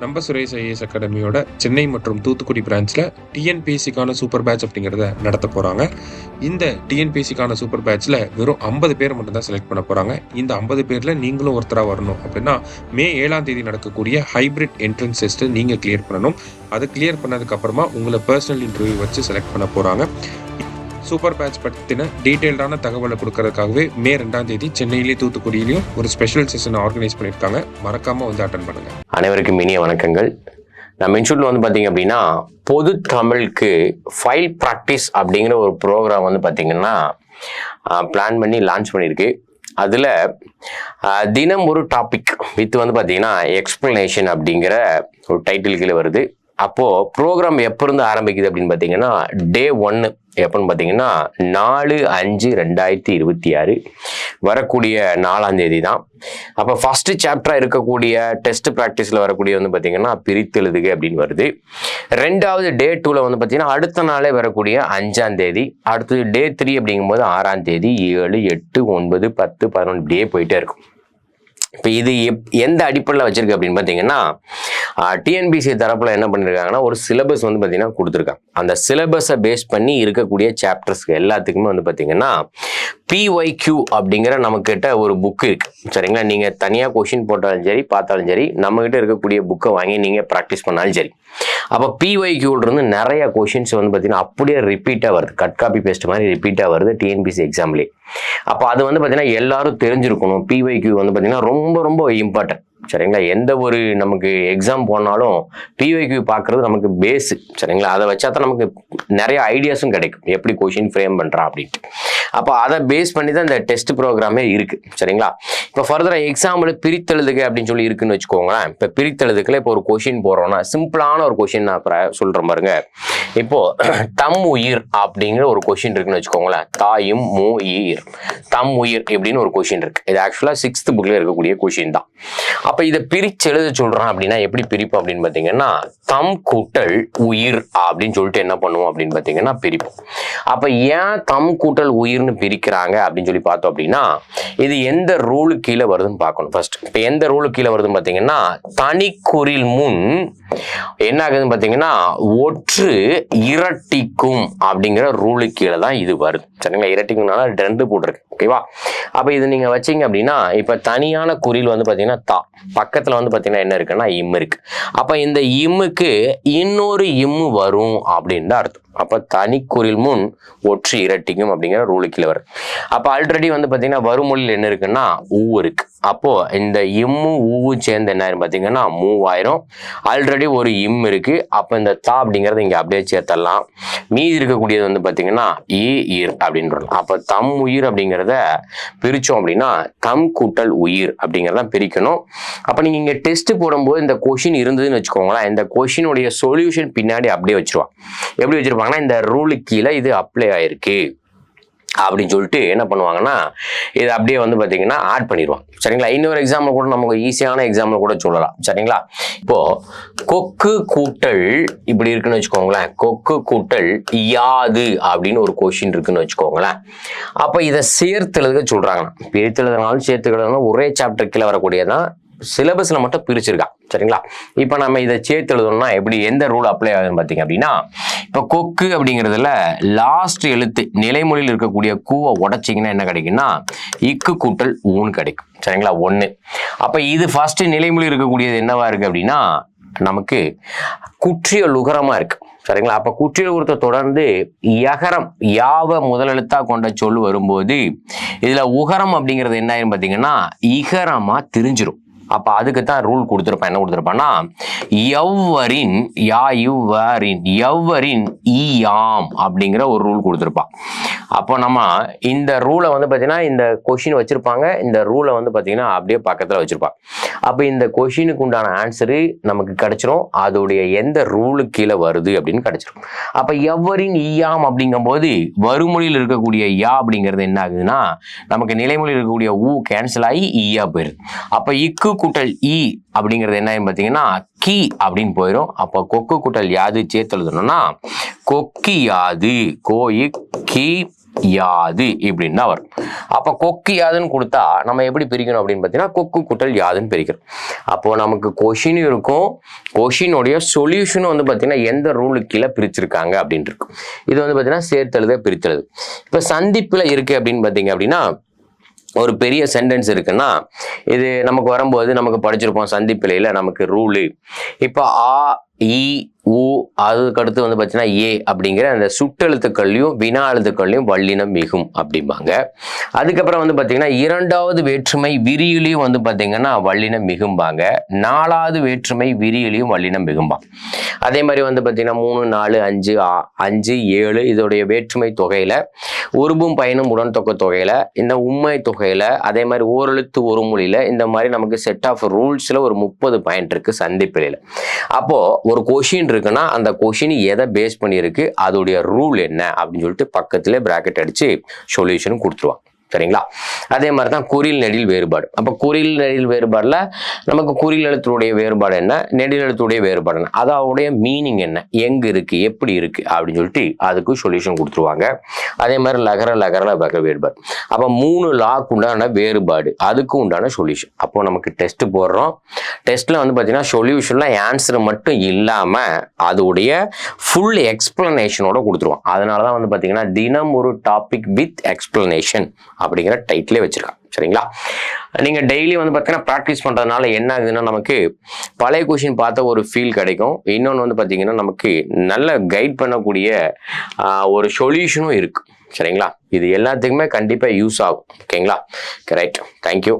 நம்ம சுரேஷ் ஐஏஎஸ் அகாடமியோட சென்னை மற்றும் Thoothukudi பிரான்ச்சில் டிஎன்பிஎஸ்சிக்கான super batch அப்படிங்கிறத நடத்த போகிறாங்க. இந்த டிஎன்பிஎஸ்சிக்கான சூப்பர் பேட்ச்சில் வெறும் 50 பேர் மட்டும்தான் செலக்ட் பண்ண போகிறாங்க. இந்த 50 பேரில் நீங்களும் ஒருத்தராக வரணும் அப்படின்னா மே 7ஆம் தேதி நடக்கக்கூடிய ஹைப்ரிட் என்ட்ரன்ஸ் டெஸ்ட்டு நீங்கள் கிளியர் பண்ணணும். அதை கிளியர் பண்ணதுக்கப்புறமா உங்களை பர்சனல் இன்டர்வியூ வச்சு செலக்ட் பண்ண போகிறாங்க. சூப்பர் பேட்ச் பற்றின டீட்டெயில்டான தகவலை கொடுக்கறதுக்காகவே மே 2ஆம் தேதி சென்னையிலேயும் தூத்துக்குடியிலையும் ஒரு ஸ்பெஷல் செஷன் ஆர்கனைஸ் பண்ணியிருக்காங்க. மறக்காமல் வந்து அட்டன் பண்ணுங்கள். அனைவருக்கும் இனிய வணக்கங்கள். நம்ம இன்ஸ்டியூட்ல வந்து பார்த்தீங்க அப்படின்னா பொது தமிழுக்கு ஃபைல் ப்ராக்டிஸ் அப்படிங்கிற ஒரு ப்ரோக்ராம் வந்து பார்த்தீங்கன்னா பிளான் பண்ணி லான்ச் பண்ணியிருக்கு. அதில் தினம் ஒரு டாபிக் வித் வந்து பார்த்தீங்கன்னா எக்ஸ்பிளனேஷன் அப்படிங்கிற ஒரு டைட்டில் கீழே வருது. அப்போது ப்ரோக்ராம் எப்போ இருந்து ஆரம்பிக்குது அப்படின்னு பார்த்தீங்கன்னா டே 1 எப்போன்னு பார்த்தீங்கன்னா 4/5/2026 வரக்கூடிய 4ஆம் தேதி தான். அப்போ ஃபஸ்ட்டு சாப்டராக இருக்கக்கூடிய டெஸ்ட் ப்ராக்டிஸில் வரக்கூடிய வந்து பார்த்தீங்கன்னா பிரித்தெழுதுக அப்படின்னு வருது. 2வது டே 2ல் வந்து பார்த்தீங்கன்னா அடுத்த நாளே வரக்கூடிய 5ஆம் தேதி. அடுத்தது டே 3 அப்படிங்கும்போது 6ஆம் தேதி, 7, 8, 9, 10, 11 இப்படியே போயிட்டே இருக்கும். இப்போ இது எந்த அடிப்படையில் வச்சிருக்கு அப்படின்னு பார்த்தீங்கன்னா டிஎன்பிஎஸ்சி தரப்பில் என்ன பண்ணியிருக்காங்கன்னா ஒரு சிலபஸ் வந்து பார்த்தீங்கன்னா கொடுத்துருக்காங்க. அந்த சிலபஸை பேஸ் பண்ணி இருக்கக்கூடிய சாப்டர்ஸ்க்கு எல்லாத்துக்குமே வந்து பார்த்தீங்கன்னா PYQ அப்படிங்கிற நம்மக்கிட்ட ஒரு புக்கு இருக்கு. சரிங்களா, நீங்கள் தனியாக கொஷின் போட்டாலும் சரி பார்த்தாலும் சரி நம்மக்கிட்ட இருக்கக்கூடிய புக்கை வாங்கி நீங்கள் ப்ராக்டிஸ் பண்ணாலும் சரி. அப்போ PYQலேருந்து நிறைய கொஷின்ஸ் வந்து பார்த்தீங்கன்னா அப்படியே ரிப்பீட்டாக வருது, கட் காப்பி பேஸ்ட் மாதிரி ரிப்பீட்டாக வருது டிஎன்பிஎஸ்சி எக்ஸாம்லேயே. அப்போ அது வந்து பார்த்தீங்கன்னா எல்லாரும் தெரிஞ்சிருக்கணும். PYQ வந்து பார்த்தீங்கன்னா ரொம்ப ரொம்ப இம்பார்ட்டன்ட். சரிங்களா, எந்த ஒரு நமக்கு எக்ஸாம் போனாலும் PYQ பார்க்குறது நமக்கு பேஸு. சரிங்களா, அதை வச்சா தான் நமக்கு நிறைய ஐடியாஸும் கிடைக்கும் எப்படி கொஷின் ஃப்ரேம் பண்ணுறான் அப்படின்ட்டு. அப்போ அதை பேஸ் பண்ணி தான் இந்த டெஸ்ட் ப்ரோக்ராமே இருக்குது. சரிங்களா, இப்போ ஃபர்தராக எக்ஸாம்பிள் பிரித்தெழுதுக அப்படின்னு சொல்லி இருக்குன்னு வச்சுக்கோங்களேன். இப்போ பிரித்தெழுதுக்கில் இப்போ ஒரு கொஷின் போடுறோம்னா சிம்பிளான ஒரு கொஷின் நான் சொல்கிறேன் பாருங்க. இப்போது தம் உயிர் அப்படிங்கிற ஒரு கொஷின் இருக்குன்னு வச்சுக்கோங்களேன். தாயும் மூ ஈர் தம் உயிர் எப்படின்னு ஒரு கொஷின் இருக்குது. இது ஆக்சுவலாக 6th புக்கில் இருக்கக்கூடிய கொஷின் தான். அப்போ இதை பிரித்து எழுத சொல்கிறான் அப்படின்னா எப்படி பிரிப்போம் அப்படின்னு பார்த்தீங்கன்னா தம் கூட்டல் உயிர் அப்படின்னு சொல்லிட்டு என்ன பண்ணுவோம் அப்படின்னு பார்த்தீங்கன்னா பிரிப்போம். அப்போ ஏன் தம் கூட்டல் உயிர்னு பிரிக்கிறாங்க அப்படின்னு சொல்லி பார்த்தோம் அப்படின்னா இது எந்த ரூலுக்கு கீழே வருதுன்னு பார்க்கணும் ஃபர்ஸ்ட். இப்போ எந்த ரூலுக்கு கீழே வருதுன்னு பார்த்தீங்கன்னா தனிக்குறில் முன் என்ன ஆகுதுன்னு பார்த்தீங்கன்னா ஒற்று இரட்டிக்கும் அப்படிங்கிற ரூலுக்கு கீழே தான் இது வருது. சரிங்களா, இரட்டிக்கும்னால 2 போட்டிருக்கு. ஓகேவா, அப்போ இது நீங்கள் வச்சிங்க அப்படின்னா இப்போ தனியான குறில் வந்து பார்த்தீங்கன்னா தா பக்கத்தில் வந்து பார்த்தீங்கன்னா என்ன இருக்குன்னா இம் இருக்கு. அப்போ இந்த இம்முக்கு இன்னொரு இம்மு வரும் அப்படின்னு அர்த்தம். அப்போ தனிக்குறில் முன் ஒற்று இரட்டிக்கும் அப்படிங்கிற ரூலுக்கு கீழே வரும். அப்போ ஆல்ரெடி வந்து பார்த்தீங்கன்னா வருமொழியில் என்ன இருக்குன்னா ஊ இருக்கு. அப்போ இந்த இம்மு ஊவு சேர்ந்து என்ன ஆயிரும் பார்த்தீங்கன்னா மூவாயிரம். ஆல்ரெடி ஒரு இம் இருக்கு. அப்போ இந்த தா அப்படிங்கிறத இங்கே அப்படியே சேர்த்தலாம். மீதி இருக்கக்கூடியது வந்து பார்த்தீங்கன்னா ஈர் அப்படின்றோம். அப்போ தம் உயிர் அப்படிங்கிறத பிரித்தோம் அப்படின்னா தம் கூட்டல் உயிர் அப்படிங்கிறத பிரிக்கணும். அப்போ நீங்கள் இங்கே டெஸ்ட் போடும்போது இந்த கொஷின் இருந்ததுன்னு வச்சுக்கோங்களேன், இந்த கொஷினுடைய சொல்யூஷன் பின்னாடி அப்படியே வச்சிருவாங்க. எப்படி வச்சிருப்பாங்கன்னா இந்த ரூலுக்கு கீழே இது அப்ளை ஆயிருக்கு அப்படின்னு சொல்லிட்டு என்ன பண்ணுவாங்கன்னா இது அப்படியே வந்து பார்த்தீங்கன்னா ஆட் பண்ணிடுவாங்க. சரிங்களா, இன்னொரு எக்ஸாம்பிள் கூட நமக்கு ஈஸியான எக்ஸாம்பிள் கூட சொல்லலாம். சரிங்களா, இப்போ கொக்கு கூட்டல் இப்படி இருக்குன்னு வச்சுக்கோங்களேன். கொக்கு கூட்டல் யாது அப்படின்னு ஒரு கொஷின் இருக்குன்னு வச்சுக்கோங்களேன். அப்போ இதை சேர்த்துஎழுதுக சொல்றாங்க. பிரித்தெழுதுனாலும் சேர்த்துக்கிறதுனாலும் ஒரே சாப்டர் கீழே வரக்கூடியதான் சிலபஸ்ல மட்டும் பிரிச்சிருக்கான். சரிங்களா, இப்போ நம்ம இதை சேர்த்து எழுதணும்னா எப்படி எந்த ரூல் அப்ளை ஆகுதுன்னு பார்த்தீங்க அப்படின்னா இப்போ கொக்கு அப்படிங்கிறதுல லாஸ்ட் எழுத்து நிலைமொழியில் இருக்கக்கூடிய கூவை உடைச்சிங்கன்னா என்ன கிடைக்குன்னா இக்கு கூட்டல் ஊன்னு கிடைக்கும். சரிங்களா, 1. அப்போ இது ஃபர்ஸ்ட் நிலைமொழி இருக்கக்கூடியது என்னவா இருக்கு அப்படின்னா நமக்கு குற்றிய லுகரமா இருக்கு. சரிங்களா, அப்போ குற்றியலுகரத்தை தொடர்ந்து யகரம் யாவ முதலெழுத்தா கொண்ட சொல் வரும்போது இதுல உகரம் அப்படிங்கிறது என்ன ஆயிரும் பார்த்தீங்கன்னா இகரமா திரிஞ்சிரும். அப்போ அதுக்கு தான் ரூல் கொடுத்துருப்பான். என்ன கொடுத்துருப்பான்னா எவ்வரின் யா யுவரின் எவ்வரின் ஈயாம் அப்படிங்கிற ஒரு ரூல் கொடுத்துருப்பான். அப்போ நம்ம இந்த ரூலை வந்து பார்த்தீங்கன்னா இந்த கொஷின் வச்சிருப்பாங்க. இந்த ரூலை வந்து பார்த்தீங்கன்னா அப்படியே பக்கத்தில் வச்சிருப்பாங்க. அப்போ இந்த கொஷினுக்கு உண்டான ஆன்சரு நமக்கு கிடைச்சிரும். அதோடைய எந்த ரூலுக்கு கீழே வருது அப்படின்னு கிடைச்சிரும். அப்போ எவ்வரின் ஈயாம் அப்படிங்கும்போது வருமொழியில் இருக்கக்கூடிய யா அப்படிங்கிறது என்ன ஆகுதுன்னா நமக்கு நிலைமொழியில் இருக்கக்கூடிய ஊ கேன்சல் ஆகி ஈயா போயிருது. அப்போ இக்கு கூட்டல் இ அப்படிங்கிறது என்ன பார்த்தீங்கன்னா கி அப்படின்னு போயிடும். அப்போ கொக்கு கூட்டல் யாது சேர்த்து எழுதணும்னா கொக்கி யாது கோயி கி யாது இப்படின்னு தான் வரும். அப்போ கொக்கு யாதுன்னு கொடுத்தா நம்ம எப்படி பிரிக்கணும் அப்படின்னு பார்த்தீங்கன்னா கொக்கு கூட்டல் யாதுன்னு பிரிக்கிறோம். அப்போ நமக்கு கொஷினும் இருக்கும், கொஷினுடைய சொல்யூஷனும் வந்து பார்த்தீங்கன்னா எந்த ரூலுக்கு கீழே பிரிச்சிருக்காங்க அப்படின்னு இருக்கும். இது வந்து பார்த்தீங்கன்னா சேர்த்தெழுத பிரித்தெழுது. இப்போ சந்திப்பில் இருக்கு அப்படின்னு பார்த்தீங்க அப்படின்னா ஒரு பெரிய சென்டென்ஸ் இருக்குன்னா இது நமக்கு வரும்போது நமக்கு படிச்சிருப்போம் சந்திப்பிலையில நமக்கு ரூலு. இப்போ ஆ இ உ அதுக்கு அடுத்து வந்து பார்த்தீங்கன்னா ஏ அப்படிங்கிற அந்த சுட்டெழுத்துக்கள்லையும் வினா எழுத்துக்கள்லையும் வல்லினம் மிகும் அப்படிம்பாங்க. அதுக்கப்புறம் வந்து பார்த்தீங்கன்னா இரண்டாவது வேற்றுமை விரியிலையும் வந்து பார்த்தீங்கன்னா வல்லினம் மிகும்பாங்க. நாலாவது வேற்றுமை விரியிலையும் வல்லினம் மிகும்பாங்க. அதே மாதிரி வந்து பார்த்தீங்கன்னா 3 4 5 5 7 இதோடைய வேற்றுமை தொகையில உருபும் பயனும் உடன் தொகை தொகையில இந்த உண்மை தொகையில அதே மாதிரி ஓரெழுத்து ஒரு மொழியில இந்த மாதிரி நமக்கு செட் ஆஃப் ரூல்ஸ்ல ஒரு 30 பாயிண்ட் இருக்கு சந்திப்பிலையில. அப்போ ஒரு கொஷின் இருக்குன்னா அந்த கொஷின் எதை பேஸ் பண்ணியிருக்கு, அதோடைய ரூல் என்ன அப்படின்னு சொல்லிட்டு பக்கத்துல பிராக்கெட் அடிச்சு சொல்யூஷன் கொடுத்துருவாங்க. சரிங்களா? அதே மாதிரி தான் குறில் நெடில் வேறுபாடு. அப்போ குறில் நெடில் வேறுபாடுல நமக்கு குறில் எழுத்துடைய வேறுபாடு என்ன, நெடில் எழுத்துடைய வேறுபாடு என்ன, அதோடைய மீனிங் என்ன, எங்க இருக்கு, எப்படி இருக்கு அப்படின்னு சொல்லிட்டு அதுக்கு சொல்யூஷன் கொடுத்துருவாங்க. அதே மாதிரி லகர வேறுபாடு. அப்போ 3 லாக்கு உண்டான வேறுபாடு, அதுக்கு உண்டான சொல்யூஷன். அப்போ நமக்கு டெஸ்ட் போடுறோம். டெஸ்ட்ல வந்து பார்த்தீங்கன்னா சொல்யூஷன்ல ஆன்சர் மட்டும் இல்லாம அதோடைய ஃபுல் எக்ஸ்பிளனேஷனோட கொடுத்துருவோம். அதனாலதான் வந்து பார்த்தீங்கன்னா தினம் ஒரு டாபிக் வித் எக்ஸ்பிளனேஷன் அப்படிங்கிற டைட்டிலே வச்சிருக்காங்க. சரிங்களா? நீங்க டெய்லி வந்து பார்த்தீங்கன்னா ப்ராக்டிஸ் பண்றதுனால என்ன ஆகுதுன்னா நமக்கு பழைய கொஷின் பார்த்த ஒரு ஃபீல் கிடைக்கும். இன்னொன்று வந்து பார்த்தீங்கன்னா நமக்கு நல்ல கைட் பண்ணக்கூடிய ஒரு சொல்யூஷனும் இருக்கு. சரிங்களா? இது எல்லாத்துக்குமே கண்டிப்பா யூஸ் ஆகும். ஓகேங்களா? Right, thank you.